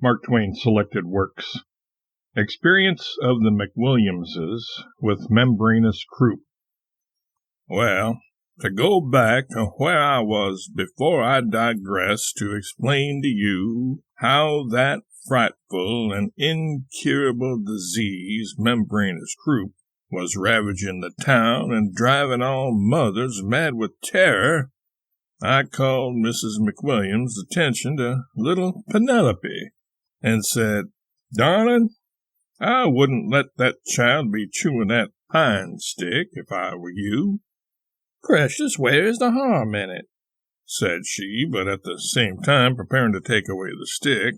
Mark Twain Selected Works. Experience of the McWilliamses with Membranous Croup. Well, to go back to where I was before I digress to explain to you how that frightful and incurable disease, membranous croup, was ravaging the town and driving all mothers mad with terror, I called Mrs. McWilliams' attention to little Penelope and said, "Darling, I wouldn't let that child be chewing that pine stick if I were you." "Precious, where's the harm in it?" said she, but at the same time preparing to take away the stick.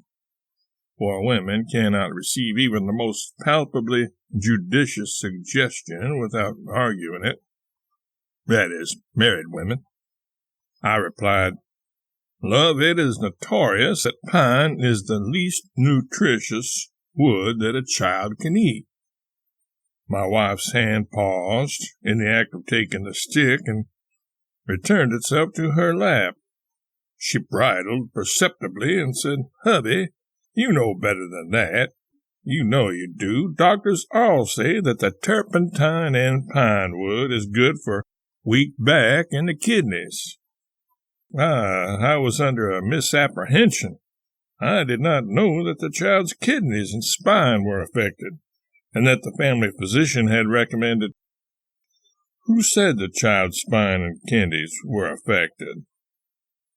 For women cannot receive even the most palpably judicious suggestion without arguing it. That is, married women. I replied, "Love, it is notorious that pine is the least nutritious wood that a child can eat." My wife's hand paused in the act of taking the stick and returned itself to her lap. She bridled perceptibly and said, "Hubby, you know better than that. You know you do. Doctors all say that the turpentine in pine wood is good for weak back and the kidneys." I was under a misapprehension. I did not know that the child's kidneys and spine were affected, and that the family physician had recommended. "Who said the child's spine and kidneys were affected?"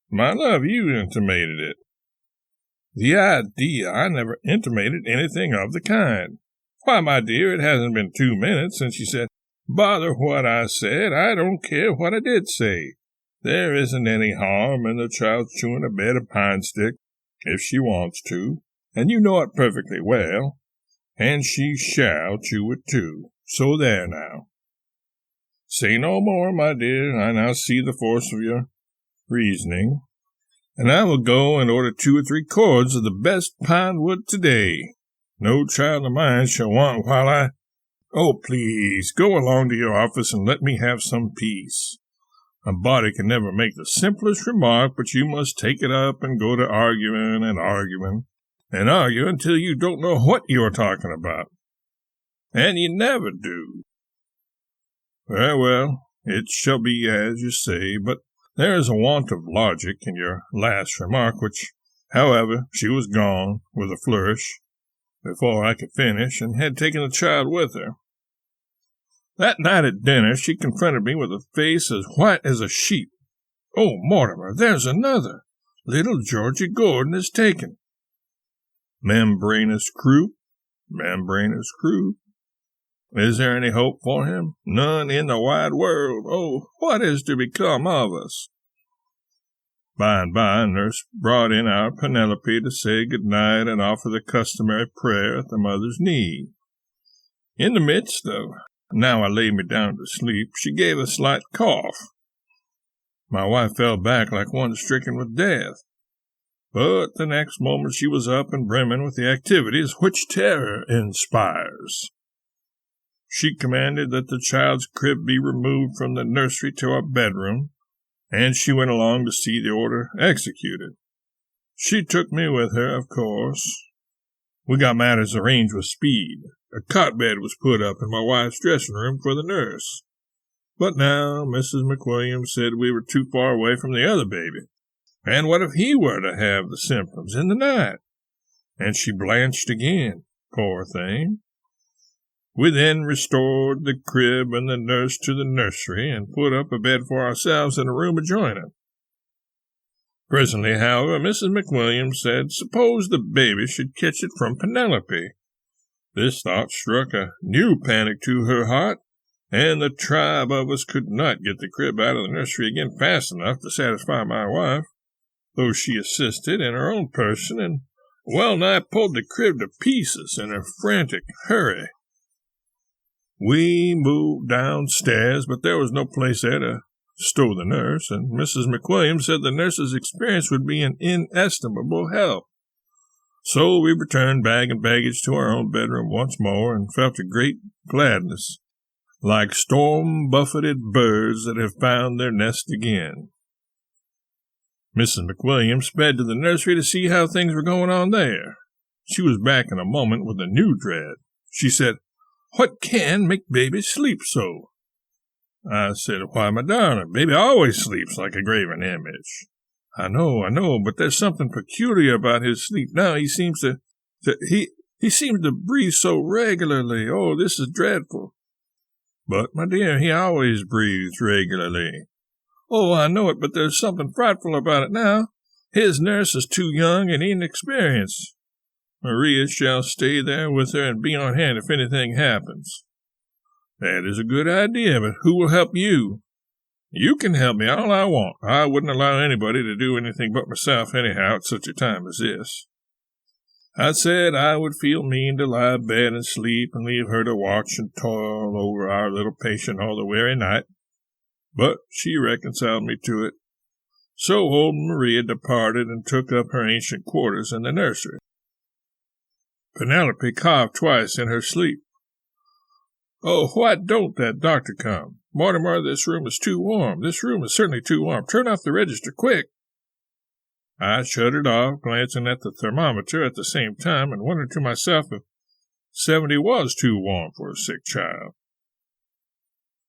"My love, you intimated it." "The idea! I never intimated anything of the kind." "Why, my dear, it hasn't been 2 minutes since you said—" "Bother what I said. I don't care what I did say. There isn't any harm in the child chewing a bed of pine stick if she wants to, and you know it perfectly well, and she shall chew it too. So there now. Say no more, my dear. I now see the force of your reasoning, and I will go and order 2 or 3 cords of the best pine wood today. No child of mine shall want while I— Oh, please, go along to your office and let me have some peace. A body can never make the simplest remark, but you must take it up and go to arguing and arguing, and argue until you don't know what you are talking about. And you never do." "Very well, it shall be as you say, but there is a want of logic in your last remark, which, however," she was gone with a flourish before I could finish, and had taken the child with her. That night at dinner she confronted me with a face as white as a sheet. "Oh, Mortimer, there's another. Little Georgie Gordon is taken." Membranous croup, membranous croup. Is there any hope for him? None in the wide world. Oh, what is to become of us? By and by, nurse brought in our Penelope to say good night and offer the customary prayer at the mother's knee. In the midst of "Now I lay me down to sleep," she gave a slight cough. My wife fell back like one stricken with death, but the next moment she was up and brimming with the activities which terror inspires. She commanded that the child's crib be removed from the nursery to our bedroom, and she went along to see the order executed. She took me with her, of course. We got matters arranged with speed. A cot bed was put up in my wife's dressing room for the nurse. But now Mrs. McWilliams said we were too far away from the other baby. And what if he were to have the symptoms in the night? And she blanched again, poor thing. We then restored the crib and the nurse to the nursery, and put up a bed for ourselves in a room adjoining. Presently, however, Mrs. McWilliams said, suppose the baby should catch it from Penelope. This thought struck a new panic to her heart, and the tribe of us could not get the crib out of the nursery again fast enough to satisfy my wife, though she assisted in her own person and well-nigh pulled the crib to pieces in her frantic hurry. We moved downstairs, but there was no place there to stow the nurse, and Mrs. McWilliams said the nurse's experience would be an inestimable help. So we returned bag and baggage to our own bedroom once more, and felt a great gladness, like storm-buffeted birds that have found their nest again. Mrs. McWilliams sped to the nursery to see how things were going on there. She was back in a moment with a new dread. She said, "What can make baby sleep so?" I said, "Why, my darling, baby always sleeps like a graven image." I know, but there's something peculiar about his sleep now. He seems he seems to breathe so regularly. Oh, this is dreadful." "But, my dear, he always breathes regularly." "Oh, I know it, but there's something frightful about it now. His nurse is too young and inexperienced. Maria shall stay there with her and be on hand if anything happens." "That is a good idea, but who will help you?" "You can help me all I want. I wouldn't allow anybody to do anything but myself anyhow at such a time as this." I said I would feel mean to lie abed and sleep and leave her to watch and toil over our little patient all the weary night, but she reconciled me to it. So old Maria departed and took up her ancient quarters in the nursery. Penelope coughed twice in her sleep. "Oh, why don't that doctor come? Mortimer, this room is too warm. This room is certainly too warm. Turn off the register, quick." I shut it off, glancing at the thermometer at the same time, and wondered to myself if 70 was too warm for a sick child.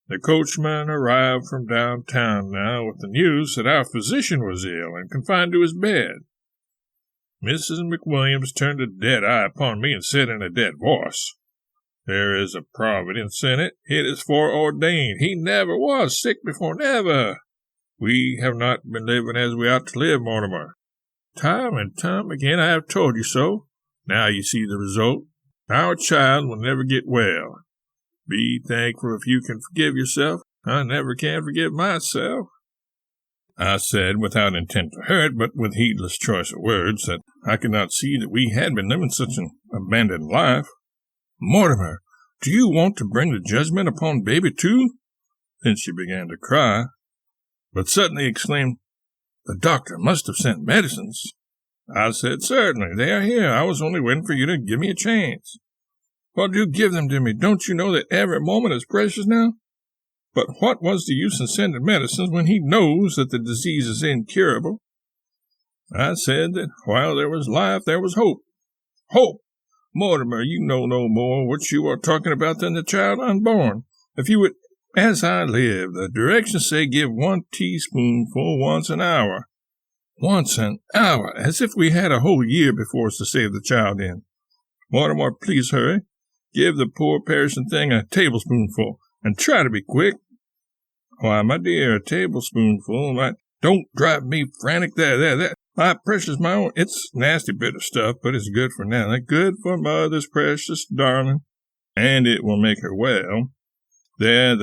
The coachman arrived from downtown now with the news that our physician was ill and confined to his bed. Mrs. McWilliams turned a dead eye upon me and said in a dead voice, "There is a providence in it. It is foreordained. He never was sick before, never. We have not been living as we ought to live, Mortimer. Time and time again I have told you so. Now you see the result. Our child will never get well. Be thankful if you can forgive yourself. I never can forgive myself." I said, without intent to hurt, but with heedless choice of words, that I could not see that we had been living such an abandoned life. "Mortimer, do you want to bring the judgment upon baby too?" Then she began to cry, but suddenly exclaimed, "The doctor must have sent medicines." I said, "Certainly, they are here. I was only waiting for you to give me a chance." "Well, do give them to me. Don't you know that every moment is precious now? But what was the use in sending medicines when he knows that the disease is incurable?" I said that while there was life, there was hope. "Hope! Mortimer, you know no more what you are talking about than the child unborn. If you would, as I live, the directions say give 1 teaspoonful once an hour. Once an hour, as if we had a whole year before us to save the child in. Mortimer, please hurry. Give the poor perishing thing a tablespoonful, and try to be quick." "Why, my dear, a tablespoonful, don't drive me frantic. There. My precious, my own. It's nasty bitter stuff, but it's good for Nellie, good for mother's precious darling, and it will make her well. There,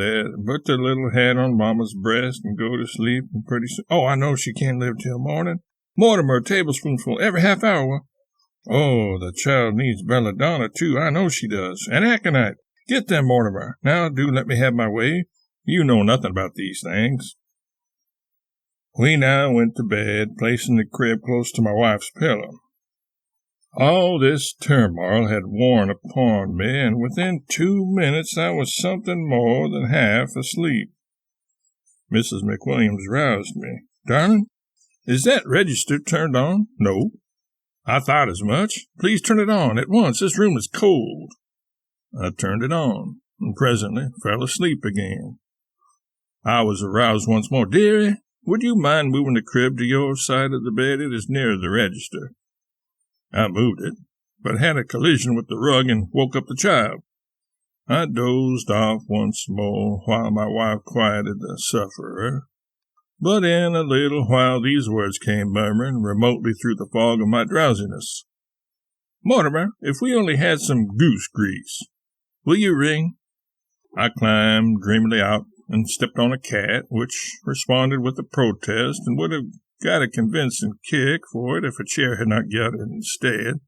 put the little head on Mama's breast and go to sleep, and pretty soon. Oh, I know she can't live till morning. Mortimer, a tablespoonful every half hour. Oh, the child needs belladonna, too. I know she does. And aconite. Get them, Mortimer. Now do let me have my way. You know nothing about these things." We now went to bed, placing the crib close to my wife's pillow. All this turmoil had worn upon me, and within 2 minutes I was something more than half asleep. Mrs. McWilliams roused me. "Darling, is that register turned on?" "No." "I thought as much. Please turn it on at once. This room is cold." I turned it on, and presently fell asleep again. I was aroused once more. "Dearie, would you mind moving the crib to your side of the bed? It is nearer the register." I moved it, but had a collision with the rug and woke up the child. I dozed off once more while my wife quieted the sufferer. But in a little while these words came murmuring remotely through the fog of my drowsiness. "Mortimer, if we only had some goose grease. Will you ring?" I climbed dreamily out and stepped on a cat, which responded with a protest and would have got a convincing kick for it if a chair had not got it instead.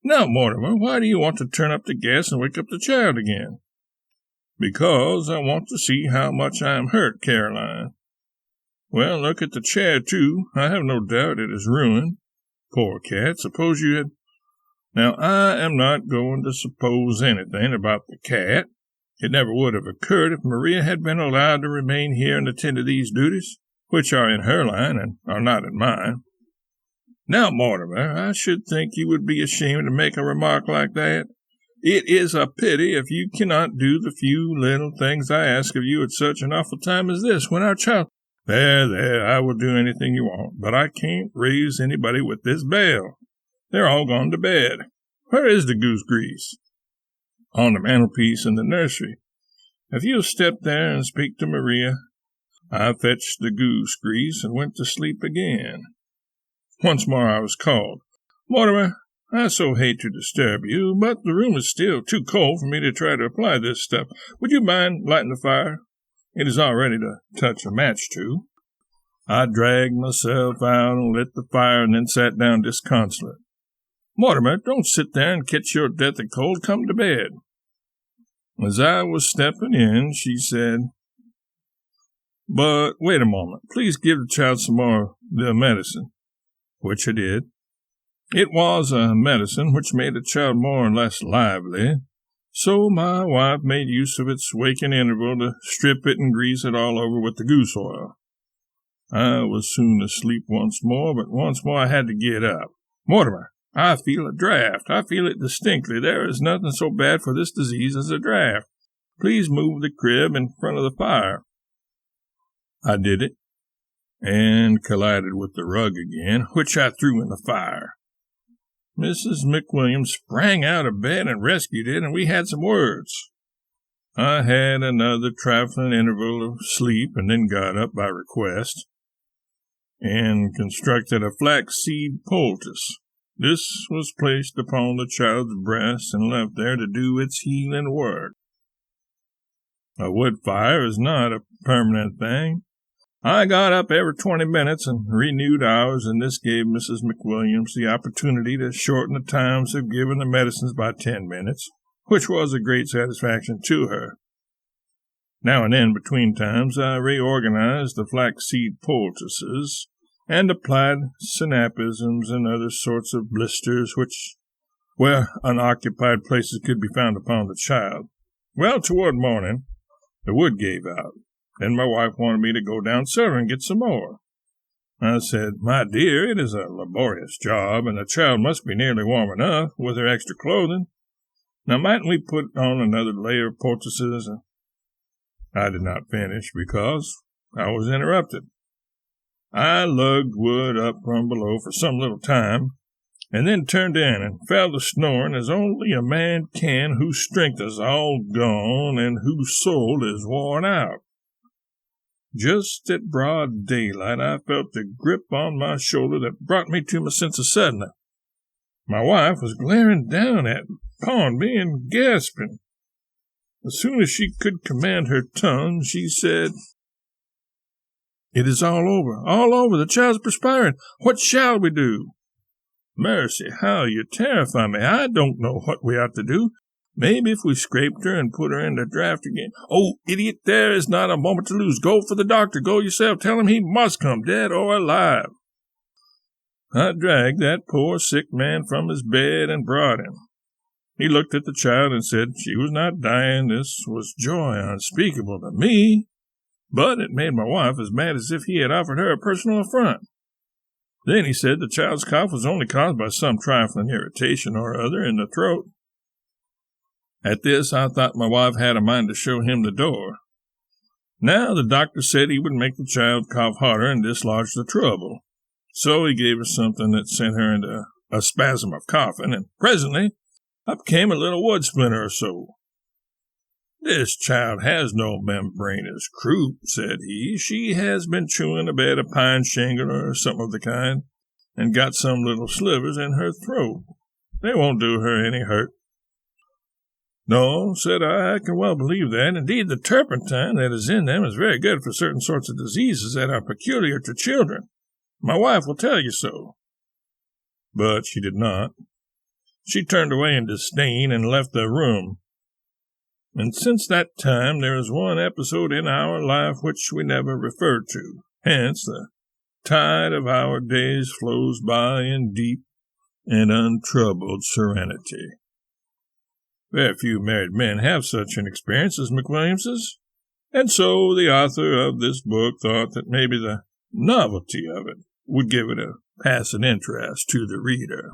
"Now, Mortimer, why do you want to turn up the gas and wake up the child again?" "Because I want to see how much I am hurt, Caroline." "Well, look at the chair, too. I have no doubt it is ruined. Poor cat, suppose you had—" Now, I am not going to suppose anything about the cat. It never would have occurred if Maria had been allowed to remain here and attend to these duties, which are in her line and are not in mine. Now, Mortimer, I should think you would be ashamed to make a remark like that. It is a pity if you cannot do the few little things I ask of you at such an awful time as this, when our child— There, I will do anything you want, but I can't raise anybody with this bell. They're all gone to bed. Where is the goose grease? On the mantelpiece in the nursery. If you'll step there and speak to Maria. I fetched the goose grease and went to sleep again. Once more I was called. Mortimer, I so hate to disturb you, but the room is still too cold for me to try to apply this stuff. Would you mind lighting the fire? It is all ready to touch a match to. I dragged myself out and lit the fire and then sat down disconsolate. Mortimer, don't sit there and catch your death of cold. Come to bed. As I was stepping in, she said, But wait a moment. Please give the child some more of the medicine. Which I did. It was a medicine which made the child more or less lively, so my wife made use of its waking interval to strip it and grease it all over with the goose oil. I was soon asleep once more, but once more I had to get up. Mortimer, I feel a draft. I feel it distinctly. There is nothing so bad for this disease as a draft. Please move the crib in front of the fire. I did it, and collided with the rug again, which I threw in the fire. Mrs. McWilliams sprang out of bed and rescued it, and we had some words. I had another trifling interval of sleep, and then got up by request, and constructed a flaxseed poultice. This was placed upon the child's breast and left there to do its healing work. A wood fire is not a permanent thing. I got up every 20 minutes and renewed hours, and this gave Mrs. McWilliams the opportunity to shorten the times of giving the medicines by 10 minutes, which was a great satisfaction to her. Now and then, between times, I reorganized the flaxseed poultices and applied synapisms and other sorts of blisters where unoccupied places could be found upon the child. Well, toward morning, the wood gave out. Then my wife wanted me to go down cellar and get some more. I said, My dear, it is a laborious job, and the child must be nearly warm enough with her extra clothing. Now, mightn't we put on another layer of poultices? I did not finish because I was interrupted. I lugged wood up from below for some little time, and then turned in and fell to snoring as only a man can whose strength is all gone and whose soul is worn out. Just at broad daylight, I felt a grip on my shoulder that brought me to my senses suddenly. My wife was glaring down upon me and gasping. As soon as she could command her tongue, she said, It is all over, the child's perspiring. What shall we do? Mercy, how you terrify me. I don't know what we ought to do. Maybe if we scraped her and put her in the draft again. Oh, idiot, there is not a moment to lose. Go for the doctor. Go yourself. Tell him he must come, dead or alive. I dragged that poor sick man from his bed and brought him. He looked at the child and said she was not dying. This was joy unspeakable to me, but it made my wife as mad as if he had offered her a personal affront. Then he said the child's cough was only caused by some trifling irritation or other in the throat. At this, I thought my wife had a mind to show him the door. Now, the doctor said he would make the child cough harder and dislodge the trouble. So he gave her something that sent her into a spasm of coughing, and presently up came a little wood splinter or so. This child has no membranous croup, said he. She has been chewing a bed of pine shingle or something of the kind, and got some little slivers in her throat. They won't do her any hurt. No, said I can well believe that. Indeed, the turpentine that is in them is very good for certain sorts of diseases that are peculiar to children. My wife will tell you so. But she did not. She turned away in disdain and left the room. And since that time there is one episode in our life which we never referred to. Hence, the tide of our days flows by in deep and untroubled serenity. Very few married men have such an experience as McWilliamses, and so the author of this book thought that maybe the novelty of it would give it a passing interest to the reader.